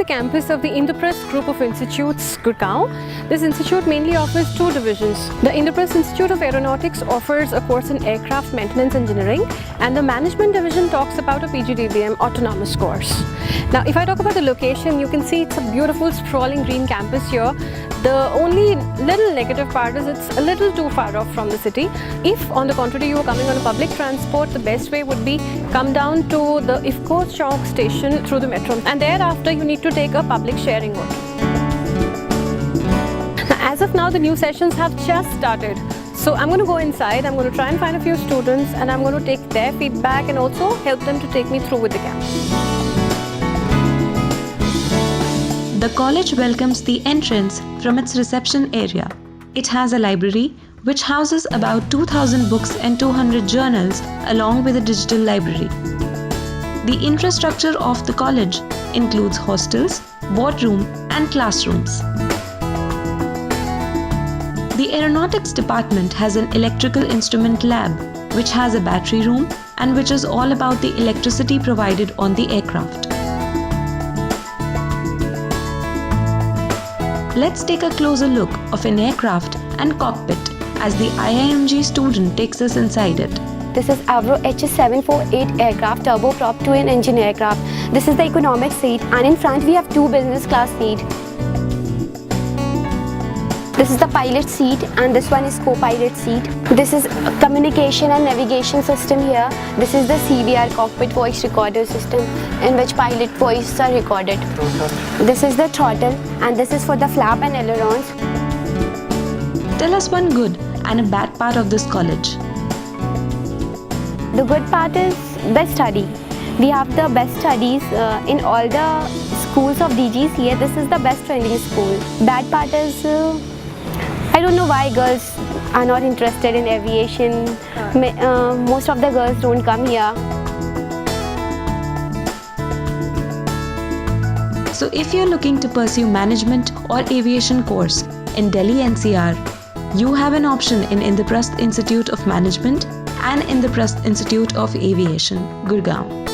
campus of the Indraprastha Group of Institutes, Gurgaon. This institute mainly offers two divisions. The Indraprastha Institute of Aeronautics offers a course in aircraft maintenance engineering, and the management division talks about a PGDBM autonomous course. Now, if I talk about the location, you can see it's a beautiful sprawling green campus here. The only little negative part is it's a little too far off from the city. If, on the contrary, you are coming on a public transport, the best way would be come down to the IFCO Chowk station through the metro, and thereafter you need to take a public sharing auto. As of now, the new sessions have just started. So I'm going to go inside, I'm going to try and find a few students, and I'm going to take their feedback and also help them to take me through with the campus. The college welcomes the entrants from its reception area. It has a library which houses about 2,000 books and 200 journals along with a digital library. The infrastructure of the college includes hostels, boardroom and classrooms. The aeronautics department has an electrical instrument lab which has a battery room and which is all about the electricity provided on the aircraft. Let's take a closer look of an aircraft and cockpit as the IIMG student takes us inside it. This is Avro HS748 aircraft, turboprop twin engine aircraft. This is the economic seat, and in front we have two business class seat. This is the pilot seat and this one is co-pilot seat. This is a communication and navigation system here. This is the CVR cockpit voice recorder system in which pilot voices are recorded. This is the throttle and this is for the flap and ailerons. Tell us one good and a bad part of this college. The good part is best study. We have the best studies in all the schools of DGs here. This is the best training school. Bad part is I don't know why girls are not interested in aviation. Most of the girls don't come here. So if you're looking to pursue management or aviation course in Delhi NCR, you have an option in Indraprastha Institute of Management and Indraprastha Institute of Aviation, Gurgaon.